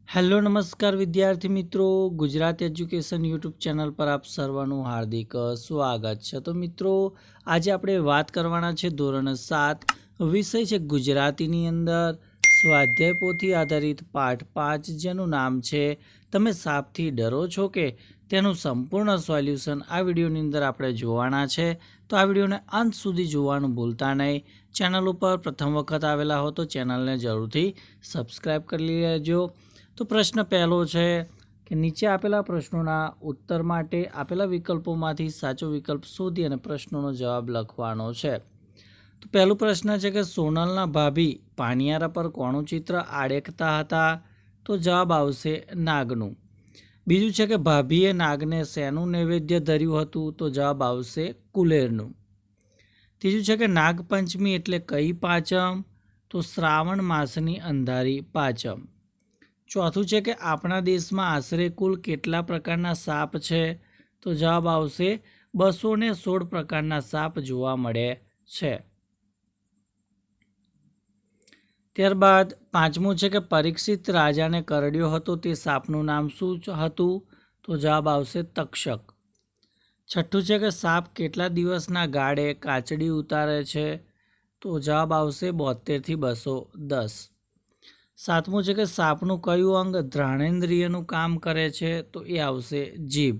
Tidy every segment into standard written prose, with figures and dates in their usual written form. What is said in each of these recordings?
Hello નમસ્કાર વિદ્યાર્થી મિત્રો, ગુજરાત એજ્યુકેશન યુટ્યુબ ચેનલ પર આપ સર્વનું હાર્દિક સ્વાગત છે। તો મિત્રો આજે આપણે વાત કરવાના છે ધોરણ 7 વિષય છે ગુજરાતીની અંદર સ્વાધ્યાય પોથી આધારિત પાઠ 5 જેનું નામ છે તમે સાપથી ડરો છો કે, તેનું સંપૂર્ણ સોલ્યુશન આ વિડીયોની અંદર આપણે જોવાના છે। તો આ વિડીયોને અંત સુધી જોવાનું ભૂલતા નહીં। ચેનલ ઉપર પ્રથમ વખત આવેલા હો તો ચેનલને જરૂરથી સબસ્ક્રાઈબ કરી લેજો। તો પ્રશ્ન પહેલો છે કે નીચે આપેલા પ્રશ્નોના ઉત્તર માટે આપેલા વિકલ્પોમાંથી સાચો વિકલ્પ શોધી અને પ્રશ્નોનો જવાબ લખવાનો છે। તો પહેલો પ્રશ્ન છે કે સોનલના ભાભી પાનિયારા પર કોનું ચિત્ર આડેખતા હતા? તો જવાબ આવશે નાગનું। બીજું છે કે ભાભીએ નાગને શેનું નૈવેદ્ય ધર્યું હતું? તો જવાબ આવશે કુલેરનું। ત્રીજું છે કે નાગપંચમી એટલે કઈ પાંચમ? તો શ્રાવણ માસની અંધારી પાંચમ। ચોથું છે કે આપણા દેશમાં આશરે કુલ કેટલા પ્રકારના સાપ છે? તો જવાબ આવશે 216 પ્રકારના સાપ જોવા મળે છે। ત્યારબાદ પાંચમું છે કે પરીક્ષિત રાજાને કરડ્યો હતો તે સાપનું નામ શું હતું? તો જવાબ આવશે તક્ષક। છઠ્ઠું છે કે સાપ કેટલા દિવસના ગાળે કાચડી ઉતારે છે? તો જવાબ આવશે 72 થી 210। સાતમું છે કે સાપનું કયું અંગ ઘ્રાણેન્દ્રિયનું કામ કરે છે? તો એ આવશે જીભ।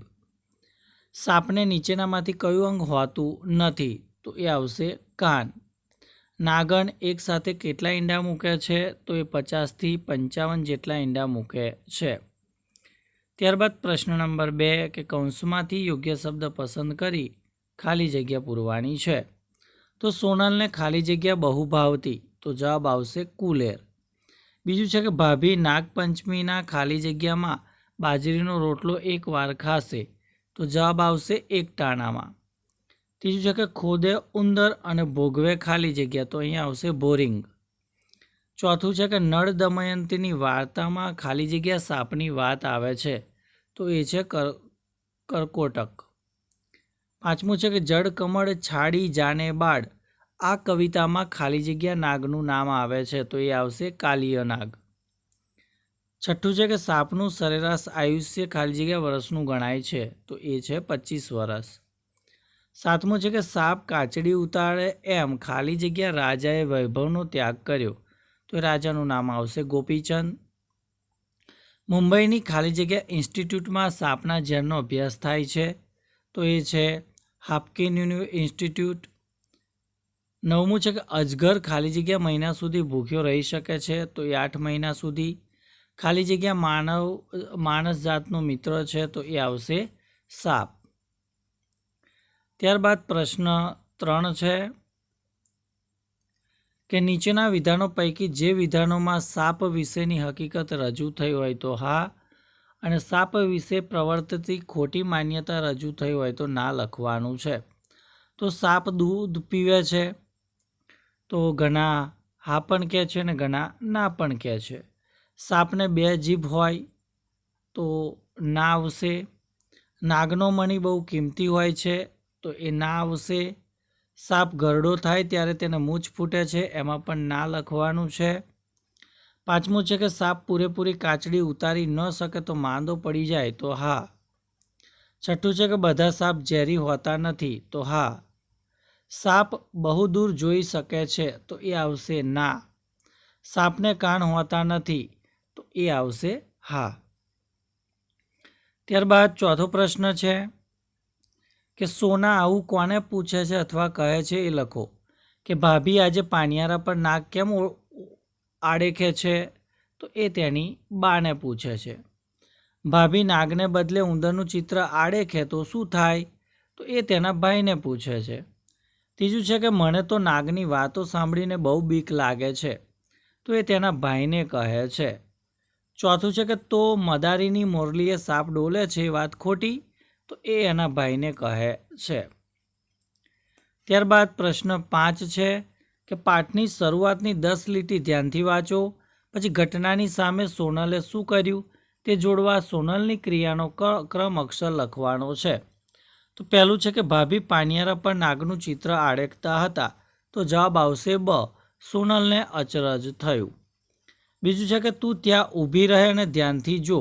સાપને નીચેનામાંથી કયું અંગ હોતું નથી? તો એ આવશે કાન। નાગણ એક સાથે કેટલા ઈંડા મૂકે છે? તો એ 50 થી 55 જેટલા ઈંડા મૂકે છે। ત્યારબાદ પ્રશ્ન નંબર 2 કે કૌંસમાંથી યોગ્ય શબ્દ પસંદ કરી ખાલી જગ્યા પૂરવાની છે। તો સોનલને ખાલી જગ્યા બહુ ભાવતી, તો જવાબ આવશે કુલેર। બીજું છે કે ભાભી નાગપંચમીના ખાલી જગ્યામાં બાજરીનો રોટલો એક વાર ખાશે, તો જવાબ આવશે એક ટાણામાં। ત્રીજું છે કે ખોદે ઉંદર અને ભોગવે ખાલી જગ્યા, તો અહીંયા આવશે બોરિંગ। ચોથું છે કે નળ દમયંતીની વાર્તામાં ખાલી જગ્યા સાપની વાત આવે છે, તો એ છે કરકોટક। પાંચમું છે કે જળ કમળ છાડી જાને બાળ, આ કવિતામાં ખાલી જગ્યા નાગનું નામ આવે છે, તો એ આવશે કાલિય નાગ। છઠ્ઠું છે કે સાપનું સરેરાશ આયુષ્ય ખાલી જગ્યા વર્ષનું ગણાય છે, તો એ છે 25 વર્ષ। સાતમું છે કે સાપ કાચડી ઉતારે એમ ખાલી જગ્યા રાજાએ વૈભવનો ત્યાગ કર્યો, તો એ રાજાનું નામ આવશે ગોપીચંદ। મુંબઈની ખાલી જગ્યા ઇન્સ્ટિટ્યૂટમાં સાપના ઝેરનો અભ્યાસ થાય છે, તો એ છે હાપકિન ઇન્સ્ટિટ્યૂટ। નવમું છે કે અજગર ખાલી જગ્યા મહિના સુધી ભૂખ્યો રહી શકે છે, તો એ 8 મહિના સુધી। ખાલી જગ્યા માણસ જાતનો મિત્ર છે, તો એ આવશે સાપ। ત્યારબાદ પ્રશ્ન 3 છે કે નીચેના વિધાનો પૈકી જે વિધાનોમાં સાપ વિશેની હકીકત રજૂ થઈ હોય તો હા, અને સાપ વિશે પ્રવર્તતી ખોટી માન્યતા રજૂ થઈ હોય તો ના લખવાનું છે। તો સાપ દૂધ પીવે છે, તો ઘણા હા પણ કહે છે અને ઘણા ના પણ કહે છે। સાપને 2 જીભ હોય, તો ના આવશે। નાગનો મણી બહુ કિંમતી હોય છે, તો એ ના આવશે। સાપ ઘરડો થાય ત્યારે તેને મૂછ ફૂટે છે, એમાં પણ ના લખવાનું છે। પાંચમું છે કે સાપ પૂરેપૂરી કાચડી ઉતારી ન શકે તો માંદો પડી જાય, તો હા। છઠ્ઠું છે કે બધા સાપ ઝેરી હોતા નથી, તો હા। સાપ બહુ દૂર જોઈ શકે છે, તો એ આવશે ના। સાપને કાન હોતા નથી, તો એ આવશે હા। ત્યારબાદ ચોથો પ્રશ્ન છે કે સોના આવું કોને પૂછે છે અથવા કહે છે એ લખો। કે ભાભી આજે પાનિયારા પર નાગ કેમ આડેખે છે? તો એ તેની બાને પૂછે છે। ભાભી નાગને બદલે ઉંદરનું ચિત્ર આડેખે તો શું થાય? તો એ તેના ભાઈને પૂછે છે। ત્રીજું છે કે મને તો નાગની વાતો સાંભળીને બહુ બીક લાગે છે, તો એ તેના ભાઈને કહે છે। ચોથું છે કે તો મદારીની મોરલીએ સાપ ડોલે છે એ વાત ખોટી, તો એ એના ભાઈને કહે છે। ત્યારબાદ પ્રશ્ન 5 છે કે પાઠની શરૂઆતની 10 લીટી ધ્યાનથી વાંચો, પછી ઘટનાની સામે સોનલે શું કર્યું તે જોડવા સોનલની ક્રિયાનો ક્રમ અક્ષર લખવાનો છે। તો પહેલું છે કે ભાભી પાનિયારા પર નાગનું ચિત્ર આડેખતા હતા, તો જવાબ આવશે બ, સોનલને અચરજ થયું। બીજું છે કે તું ત્યાં ઊભી રહે અને ધ્યાનથી જો,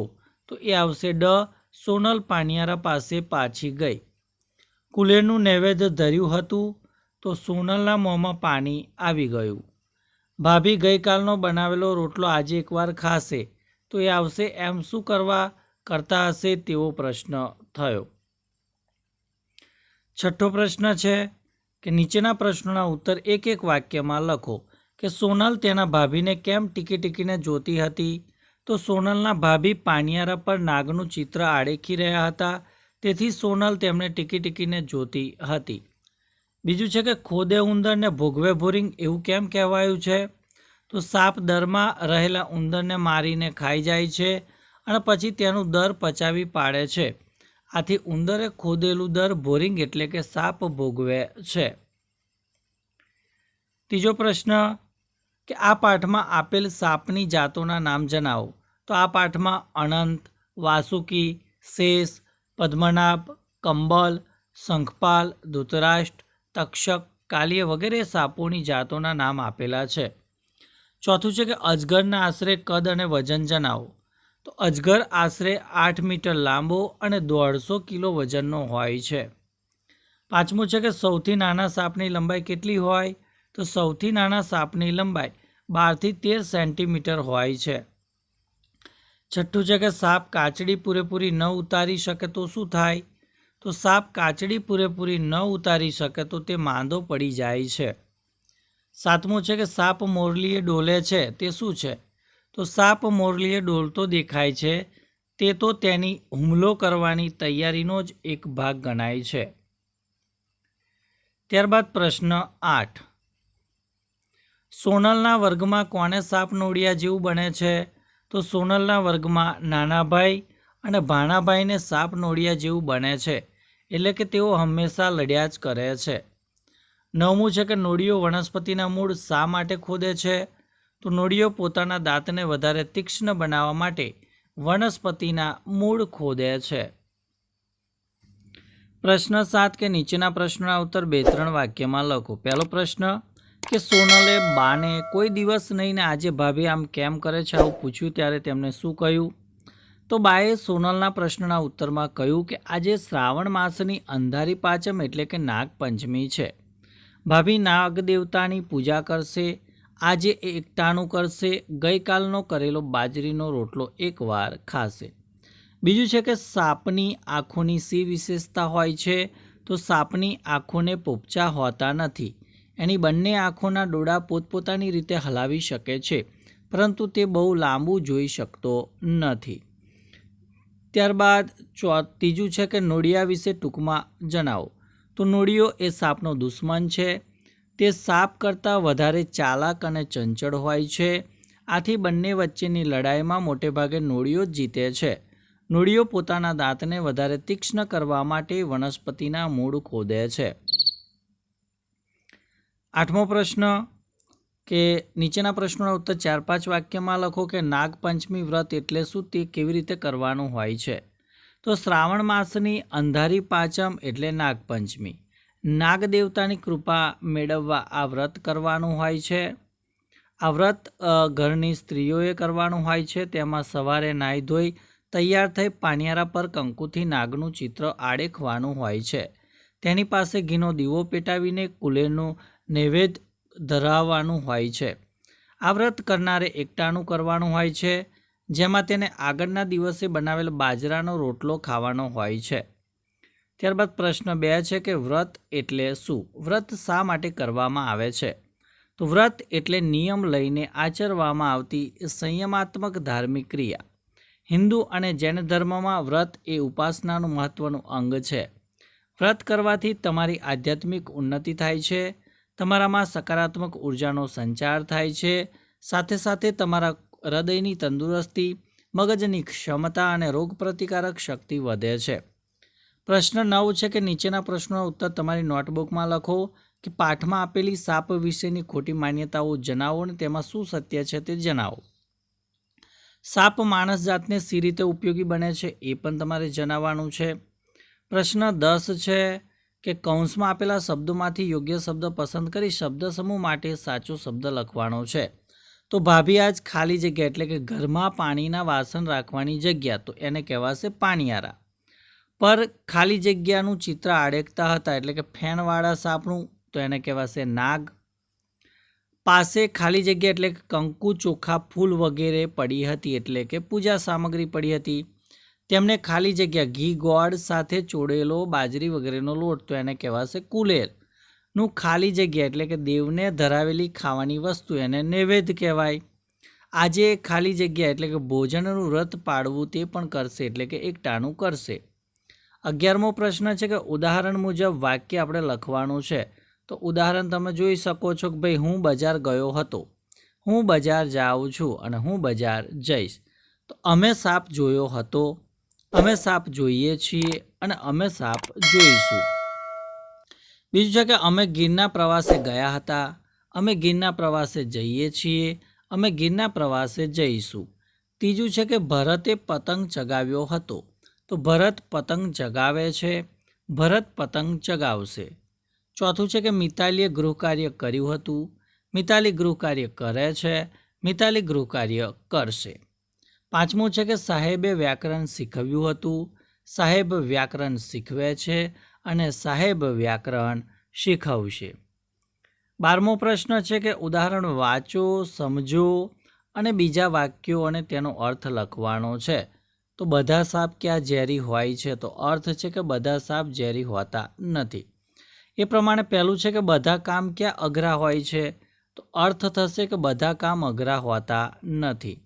તો એ આવશે ડ. સોનલ પાણિયારા પાસે પાછી ગઈ. કુલેરનું નૈવેદ્ય ધર્યું હતું તો સોનલના મોંમાં પાણી આવી ગયું. ભાભી ગઈકાલનો બનાવેલો રોટલો આજે એકવાર ખાશે તો એ આવશે એમ શું કરતા હશે તેવો પ્રશ્ન થયો. છઠ્ઠો પ્રશ્ન છે કે નીચેના પ્રશ્નોના ઉત્તર એક એક વાક્યમાં લખો. કે સોનલ તેના ભાભીને કેમ ટીકીને જોતી હતી? તો સોનલના ભાભી પાણિયારા પર નાગનું ચિત્ર આડેખી રહ્યા હતા, તેથી સોનલ તેમને ટીકીને જોતી હતી. બીજું છે કે ખોદે ઉંદરને ભોગવે ભોરિંગ એવું કેમ કહેવાયું છે? તો સાપ દરમાં રહેલા ઉંદરને મારીને ખાઈ જાય છે અને પછી તેનું દર પચાવી પાડે છે. આથી ઉંદરે ખોદેલું દર ભોરિંગ એટલે કે સાપ ભોગવે છે. ત્રીજો પ્રશ્ન કે આ પાઠમાં આપેલ સાપની જાતોના નામ જણાવો. તો આ પાઠમાં અનંત, વાસુકી, શેષ, પદ્મનાભ, કંબલ, શંખપાલ, ધૃતરાષ્ટ્ર, તક્ષક, કાલિય વગેરે સાપોની જાતોના નામ આપેલા છે. ચોથું છે કે અજગરના આશરે કદ અને વજન જણાવો. તો અજગર આશરે 8 મીટર લાંબો અને 150 કિલો વજનનો હોય છે. પાંચમું છે કે સૌથી નાના સાપની લંબાઈ કેટલી હોય? તો સૌથી નાના સાપની લંબાઈ 12 થી 13 સેન્ટીમીટર હોય છે. છઠ્ઠું છે કે સાપ કાચડી પૂરેપૂરી ન ઉતારી શકે તો શું થાય? તો સાપ કાચડી પૂરેપૂરી ન ઉતારી શકે તો તે માંદો પડી જાય છે. સાતમું છે કે સાપ મોરલીએ ડોલે છે તે શું છે? તો સાપ મોરલીએ ડોલતો દેખાય છે તે તો તેની હુમલો કરવાની તૈયારીનો જ એક ભાગ ગણાય છે. ત્યારબાદ પ્રશ્ન 8. સોનલના વર્ગમાં કોને સાપ નોળિયા જેવું બને છે? તો સોનલના વર્ગમાં નાનાભાઈ અને ભાણાભાઈને સાપ નોળિયા જેવું બને છે, એટલે કે તેઓ હંમેશા લડ્યા જ કરે છે. નવમું છે કે નોળિયો વનસ્પતિના મૂળ શા માટે ખોદે છે? તો નોળિયો પોતાના દાંતને વધારે તીક્ષ્ણ બનાવવા માટે વનસ્પતિના મૂળ ખોદે છે. પ્રશ્ન 7 કે નીચેના પ્રશ્નોના ઉત્તર 2-3 વાક્યમાં લખો. પહેલો પ્રશ્ન કે સોનલે બાને કોઈ દિવસ નહીં ને આજે ભાભી આમ કેમ કરે છે આવું પૂછ્યું ત્યારે તેમણે શું કહ્યું? તો બાએ સોનલના પ્રશ્નના ઉત્તરમાં કહ્યું કે આજે શ્રાવણ માસની અંધારી પાંચમ એટલે કે નાગપંચમી છે. ભાભી નાગ દેવતાની પૂજા કરશે, આજે એકટાણું કરશે, ગઈકાલનો કરેલો બાજરીનો રોટલો એકવાર ખાશે. બીજું છે કે સાપની આંખોની શી વિશેષતા હોય છે? તો સાપની આંખોને પોપચા હોતા નથી. એની બંને આંખોના ડોળા પોતપોતાની રીતે હલાવી શકે છે, પરંતુ તે બહુ લાંબુ જોઈ શકતો નથી. ત્યારબાદ ત્રીજું છે કે નોળિયા વિશે ટૂંકમાં જણાવો. તો નોળિયો એ સાપનો દુશ્મન છે. તે સાપ કરતાં વધારે ચાલાક અને ચંચળ હોય છે. આથી બંને વચ્ચેની લડાઈમાં મોટેભાગે નોળિયો જ જીતે છે. નોળિયો પોતાના દાંતને વધારે તીક્ષ્ણ કરવા માટે વનસ્પતિના મૂળ ખોદે છે. આઠમો પ્રશ્ન કે નીચેના પ્રશ્નોના ઉત્તર 4-5 વાક્યમાં લખો કે નાગપંચમી વ્રત એટલે શું, તે કેવી રીતે કરવાનું હોય છે? તો શ્રાવણ માસની અંધારી પાંચમ એટલે નાગપંચમી. નાગ દેવતાની કૃપા મેળવવા આ વ્રત કરવાનું હોય છે. આ વ્રત ઘરની સ્ત્રીઓએ કરવાનું હોય છે. તેમાં સવારે નાહી ધોઈ તૈયાર થઈ પાણિયારા પર કંકુથી નાગનું ચિત્ર આડેખવાનું હોય છે. તેની પાસે ઘીનો દીવો પેટાવીને કુલેરનું નૈવેદ્ય ધરાવવાનું હોય છે. આ વ્રત કરનારે એકટાણું કરવાનું હોય છે, જેમાં તેને આગળના દિવસે બનાવેલ બાજરાનો રોટલો ખાવાનો હોય છે. ત્યારબાદ પ્રશ્ન 2 છે કે વ્રત એટલે શું? વ્રત શા માટે કરવામાં આવે છે? તો વ્રત એટલે નિયમ લઈને આચરવામાં આવતી સંયમાત્મક ધાર્મિક ક્રિયા. હિન્દુ અને જૈન ધર્મમાં વ્રત એ ઉપાસનાનું મહત્વનું અંગ છે. વ્રત કરવાથી તમારી આધ્યાત્મિક ઉન્નતિ થાય છે, તમારામાં સકારાત્મક ઉર્જાનો સંચાર થાય છે, સાથે સાથે તમારા હૃદયની તંદુરસ્તી, મગજની ક્ષમતા અને રોગપ્રતિકારક શક્તિ વધે છે. પ્રશ્ન 9 છે કે નીચેના પ્રશ્નોનો ઉત્તર તમારી નોટબુકમાં લખો કે પાઠમાં આપેલી સાપ વિશેની ખોટી માન્યતાઓ જણાવો અને તેમાં શું સત્ય છે તે જણાવો. સાપ માણસ જાતને સી રીતે ઉપયોગી બને છે એ પણ તમારે જણાવવાનું છે. પ્રશ્ન 10 છે કે કૌંસમાં આપેલા શબ્દોમાંથી યોગ્ય શબ્દ પસંદ કરી શબ્દ સમૂહ માટે સાચો શબ્દ લખવાનો છે. તો ભાભી આજ ખાલી જગ્યા એટલે કે ઘરમાં પાણીના વાસણ રાખવાની જગ્યા, તો એને કહેવાશે પાણિયારા. પર ખાલી જગ્યાનું ચિત્ર આડેકતા હતા એટલે કે ફેણવાળા સાપનું, તો એને કહેવાશે નાગ. પાસે ખાલી જગ્યા એટલે કે કંકુ, ચોખા, ફૂલ વગેરે પડી હતી એટલે કે પૂજા સામગ્રી પડી હતી. તેમને ખાલી જગ્યા ઘી ગોળ સાથે ચોળેલો બાજરી વગેરેનો લોટ, તો એને કહેવાશે કુલેર. નું ખાલી જગ્યા એટલે કે દેવને ધરાવેલી ખાવાની વસ્તુ, એને નૈવેદ્ય કહેવાય. આજે ખાલી જગ્યા એટલે કે ભોજનનું વ્રત પાળવું તે પણ કરશે એટલે કે એકટાણું કરશે. 11મો પ્રશ્ન છે કે ઉદાહરણ મુજબ વાક્ય આપણે લખવાનું છે. તો ઉદાહરણ તમે જોઈ શકો છો કે ભાઈ હું બજાર ગયો હતો, હું બજાર જાઉં છું અને હું બજાર જઈશ. તો અમે સાપ જોયો હતો, અમે સાપ જોઈએ છીએ અને અમે સાપ જોઈશું. બીજું છે કે અમે ગીરના પ્રવાસે ગયા હતા, અમે ગીરના પ્રવાસે જઈએ છીએ, અમે ગીરના પ્રવાસે જઈશું. ત્રીજું છે કે ભરતે પતંગ ચગાવ્યો હતો, તો ભરત પતંગ ચગાવે છે, ભરત પતંગ ચગાવશે. ચોથું છે કે મિતાલીએ ગૃહકાર્ય કર્યું હતું, મિતાલી ગૃહકાર્ય કરે છે, મિતાલી ગૃહકાર્ય કરશે. પાંચમું છે કે સાહેબે વ્યાકરણ શીખવ્યું હતું, સાહેબ વ્યાકરણ શીખવે છે અને સાહેબ વ્યાકરણ શીખવશે. 12મો પ્રશ્ન છે કે ઉદાહરણ વાંચો, સમજો અને બીજા વાક્યો અને તેનો અર્થ લખવાનો છે. તો બધા સાપ ક્યાં ઝેરી હોય છે? તો અર્થ છે કે બધા સાપ ઝેરી હોતા નથી. એ પ્રમાણે પહેલું છે કે બધા કામ ક્યાં અઘરા હોય છે? તો અર્થ થશે કે બધા કામ અઘરા હોતા નથી.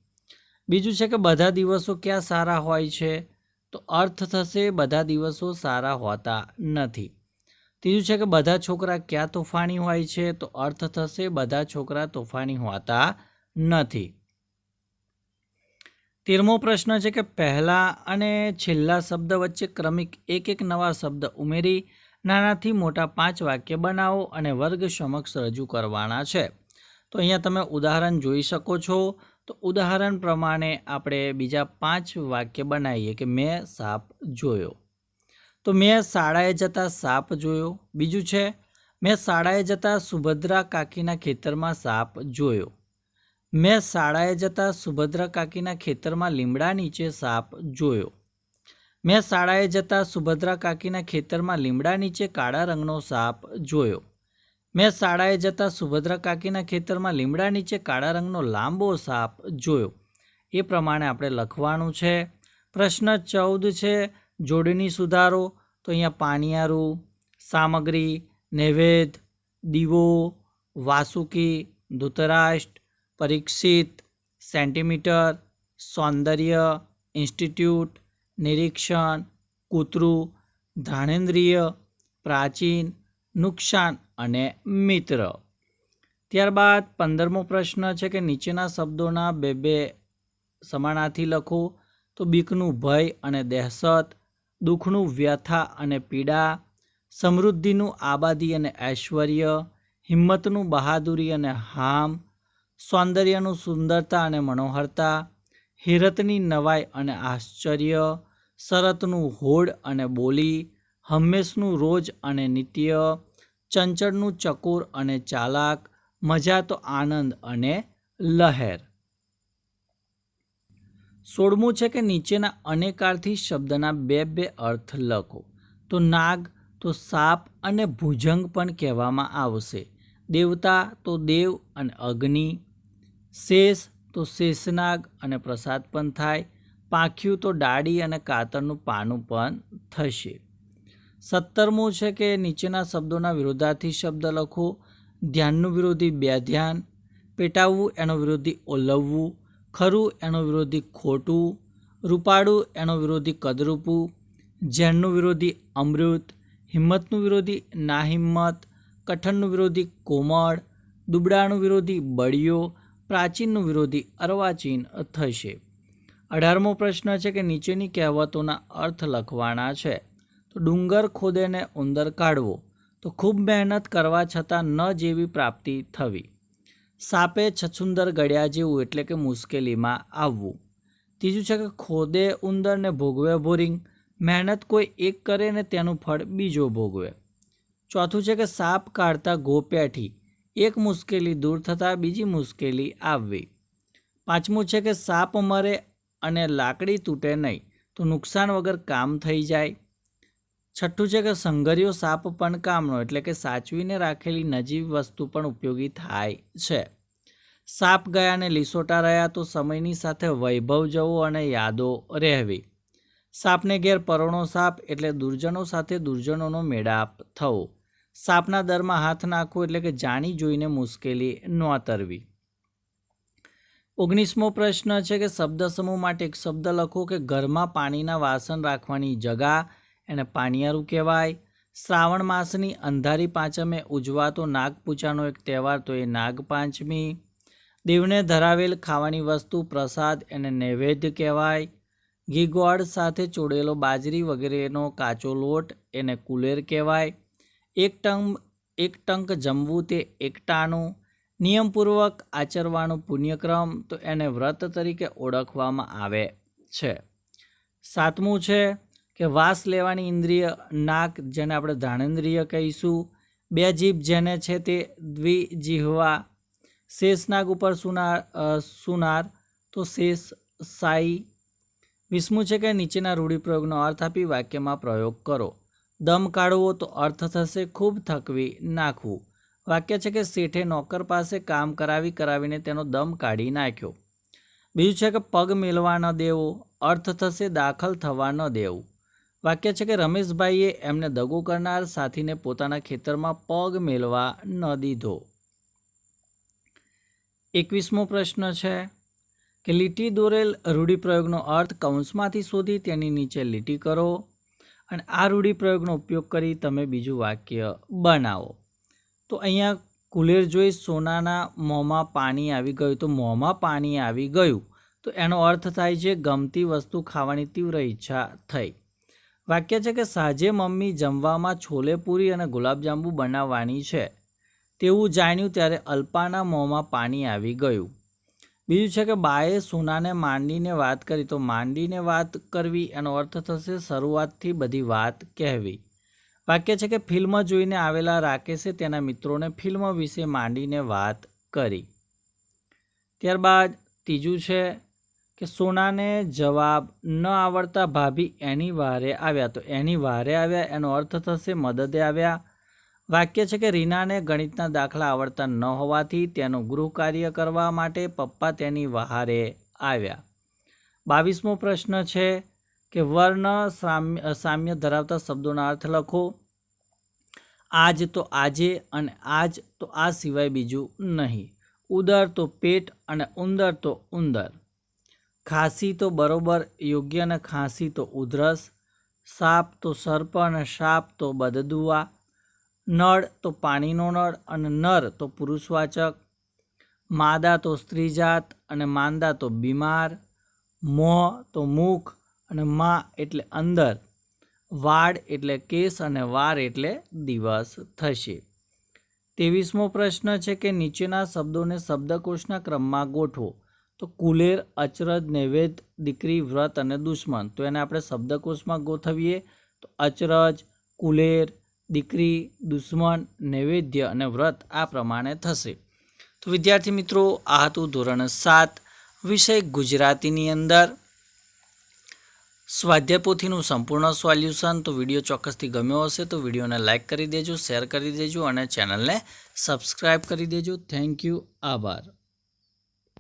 બીજું છે કે બધા દિવસો ક્યાં સારા હોય છે? તો અર્થ થશે બધા દિવસો સારા હોતા નથી. ત્રીજું છે કે બધા છોકરા ક્યાં તોફાની હોય છે? તો અર્થ થશે બધા છોકરા તોફાની હોતા નથી. 13મો પ્રશ્ન છે કે પહેલા અને છેલ્લા શબ્દ વચ્ચે ક્રમિક એક એક નવા શબ્દ ઉમેરી નાનાથી મોટા 5 વાક્ય બનાવો અને વર્ગ સમક્ષ રજૂ કરવાના છે. તો અહીંયા તમે ઉદાહરણ જોઈ શકો છો. તો ઉદાહરણ પ્રમાણે આપણે બીજા 5 વાક્ય બનાવીએ કે મેં સાપ જોયો. તો મેં શાળાએ જતા સાપ જોયો. બીજું છે મેં શાળાએ જતા સુભદ્રા કાકીના ખેતરમાં સાપ જોયો. મેં શાળાએ જતા સુભદ્રા કાકીના ખેતરમાં લીમડા નીચે સાપ જોયો. મેં શાળાએ જતા સુભદ્રા કાકીના ખેતરમાં લીમડા નીચે કાળા રંગનો સાપ જોયો. મેં શાળાએ જતા સુભદ્રા કાકીના ખેતરમાં લીમડા નીચે કાળા રંગનો લાંબો સાપ જોયો. એ પ્રમાણે આપણે લખવાનું છે. પ્રશ્ન 14 છે જોડણી સુધારો. તો અહીંયા પાણિયારું, સામગ્રી, નૈવેદ્ય, દીવો, વાસુકી, ધૃતરાષ્ટ્ર, પરીક્ષિત, સેન્ટીમીટર, સૌંદર્ય, ઇન્સ્ટિટ્યૂટ, નિરીક્ષણ, કૂતરું, ઘ્રાણેન્દ્રિય, પ્રાચીન, નુકસાન અને મિત્ર. ત્યારબાદ 15મો પ્રશ્ન છે કે નીચેના શબ્દોના બે સમાનાર્થી લખો. તો બીકનું ભય અને દહેશત, દુઃખનું વ્યથા અને પીડા, સમૃદ્ધિનું આબાદી અને ઐશ્વર્ય, હિંમતનું બહાદુરી અને હામ, સૌંદર્યનું સુંદરતા અને મનોહરતા, હિરતની નવાઈ અને આશ્ચર્ય, શરતનું હોડ અને બોલી, હંમેશનું રોજ અને નિત્ય, ચંચળનું ચકોર અને ચાલાક, મજા તો આનંદ અને લહેર. 16મું છે કે નીચેના અનેકાર્થી શબ્દના બે અર્થ લખો. તો નાગ તો સાપ અને ભુજંગ પણ કહેવામાં આવશે. દેવતા તો દેવ અને અગ્નિ. શેષ તો શેષનાગ અને પ્રસાદ પણ થાય. પાંખ્યું તો ડાળી અને કાતરનું પાનું પણ થશે. 17મું છે કે નીચેના શબ્દોના વિરોધાર્થી શબ્દ લખો. ધ્યાનનું વિરોધી બેધ્યાન, પેટાવવું એનો વિરોધી ઓલવવું, ખરું એનો વિરોધી ખોટું, રૂપાળું એનો વિરોધી કદરૂપું, ઝેરનું વિરોધી અમૃત, હિંમતનું વિરોધી નાહિંમત, કઠણનું વિરોધી કોમળ, દુબળાનું વિરોધી બળિયો, પ્રાચીનનું વિરોધી અર્વાચીન થશે. 18મો પ્રશ્ન છે કે નીચેની કહેવતોના અર્થ લખવાના છે. તો ડુંગર ખોદેને ઉંદર કાઢવો, તો ખૂબ મહેનત કરવા છતાં ન જેવી પ્રાપ્તિ થવી. સાપે છછુંદર ગળ્યા જેવું એટલે કે મુશ્કેલીમાં આવવું. ત્રીજું છે કે ખોદે ઉંદરને ભોગવે બોરિંગ, મહેનત કોઈ એક કરે ને તેનું ફળ બીજો ભોગવે. ચોથું છે કે સાપ કાઢતા ગો પેઠી, એક મુશ્કેલી દૂર થતાં બીજી મુશ્કેલી આવવી. પાંચમું છે કે સાપ મરે અને લાકડી તૂટે નહીં, તો નુકસાન વગર કામ થઈ જાય. છઠ્ઠું છે કે સંઘર્યો સાપ પણ કામનો, એટલે કે સાચવીને રાખેલી નજીવી વસ્તુ પણ ઉપયોગી થાય છે. સાપ ગયા અને લીસોટા રહ્યા, તો સમયની સાથે વૈભવ જવો અને યાદો રહેવી. સાપને ઘેર પરોણો સાપ, એટલે દુર્જનો સાથે દુર્જનોનો મેળાપ થવો. સાપના દરમાં હાથ નાખવો, એટલે કે જાણી જોઈને મુશ્કેલી નોતરવી. 19મો પ્રશ્ન છે કે શબ્દ સમૂહ માટે એક શબ્દ લખો કે ઘરમાં પાણીના વાસણ રાખવાની જગા, એને પાણિયારું કહેવાય. શ્રાવણ માસની અંધારી પાંચમે ઉજવાતો નાગપૂજાનો એક તહેવાર, તો એ નાગપાંચમી. દેવને ધરાવેલ ખાવાની વસ્તુ પ્રસાદ, એને નૈવેદ્ય કહેવાય. ઘી ગોળ સાથે ચોળેલો બાજરી વગેરેનો કાચો લોટ, એને કુલેર કહેવાય. એક ટંક જમવું તે એકટાણું. નિયમપૂર્વક આચરવાનું પુણ્યક્રમ, તો એને વ્રત તરીકે ઓળખવામાં આવે છે. 7મું છે કે વાસ લેવાની ઇન્દ્રિય નાક, જેને આપણે ઘ્રાણેન્દ્રિય કહીશું. 2 જીભ જેને છે તે દ્વિજીહવા. શેષનાગ ઉપર સુનાર, તો શેષ સાઈ. 20મું છે કે નીચેના રૂઢિપ્રયોગનો અર્થ આપી વાક્યમાં પ્રયોગ કરો. દમ કાઢવો, તો અર્થ થશે ખૂબ થકવી નાખવું. વાક્ય છે કે શેઠે નોકર પાસે કામ કરાવીને તેનો દમ કાઢી નાખ્યો. બીજું છે કે પગ મેલવા ન દેવો, અર્થ થશે દાખલ થવા ન દેવું. વાક્ય છે કે રમેશભાઈએ એમને દગો કરનાર સાથીને પોતાના ખેતરમાં પગ મેલવા ન દીધો. 21મો પ્રશ્ન છે કે લીટી દોરેલ રૂઢિપ્રયોગનો અર્થ કૌંસમાંથી શોધી તેની નીચે લીટી કરો અને આ રૂઢિપ્રયોગનો ઉપયોગ કરી તમે બીજું વાક્ય બનાવો. તો અહીંયા કુલેર જોઈ સોનાના મોંમાં પાણી આવી ગયું, તો મોંમાં પાણી આવી ગયું, તો એનો અર્થ થાય છે ગમતી વસ્તુ ખાવાની તીવ્ર ઈચ્છા થઈ. વાક્ય છે કે સાંજે મમ્મી જમવામાં છોલે પૂરી અને ગુલાબજાંબુ બનાવવાની છે, તેવું જાણ્યું ત્યારે અલ્પાના મોંમાં પાણી આવી ગયું. બીજું છે કે બાએ સોનાને માંડીને વાત કરી, તો માંડીને વાત કરવી એનો અર્થ થશે શરૂઆતથી બધી વાત કહેવી. વાક્ય છે કે ફિલ્મ જોઈને આવેલા રાકેશે તેના મિત્રોને ફિલ્મ વિશે માંડીને વાત કરી. ત્યારબાદ ત્રીજું છે કે સોનાને જવાબ ન આવડતા ભાભી એની વારે આવ્યા, તો એની વારે આવ્યા એનો અર્થ થશે મદદે આવ્યા. વાક્ય છે કે રીનાને ગણિતના દાખલા આવડતા ન હોવાથી તેનું ગૃહ કાર્ય કરવા માટે પપ્પા તેની વહારે આવ્યા. 22મો પ્રશ્ન છે કે વર્ણ સામ્ય ધરાવતા શબ્દોના અર્થ લખો. આજ તો આજે અને આજ તો આ સિવાય બીજું નહીં. ઉદર તો પેટ અને ઉંદર તો ઉંદર. ખાંસી તો બરોબર યોગ્ય અને ખાંસી તો ઉધરસ. સાપ તો સર્પ અને શાપ તો બદદુઆ. નળ તો પાણીનો નળ અને નર તો પુરુષવાચક. માદા તો સ્ત્રીજાત અને માંદા તો બીમાર. મોં તો મુખ અને મા એટલે અંદર. વાડ એટલે કેસ અને વાર એટલે દિવસ થશે. 23મો પ્રશ્ન છે કે નીચેના શબ્દોને શબ્દકોશના ક્રમમાં ગોઠવો. તો કુલેર, અચરજ, નૈવેદ્ય, દીકરી, વ્રત અને દુશ્મન, તો એને આપણે શબ્દકોશમાં ગોઠવીએ તો અચરજ, કુલેર, દીકરી, દુશ્મન, નૈવેદ્ય અને વ્રત આ પ્રમાણે થશે. તો વિદ્યાર્થી મિત્રો, આ હતું ધોરણ 7 વિષય ગુજરાતીની અંદર સ્વાધ્યાય પોથીનું સંપૂર્ણ સોલ્યુશન. તો વિડીયો ચોક્કસથી ગમ્યો હશે તો વિડીયોને લાઇક કરી દેજો, શેર કરી દેજો અને ચેનલને સબસ્ક્રાઈબ કરી દેજો. Thank you. આભાર.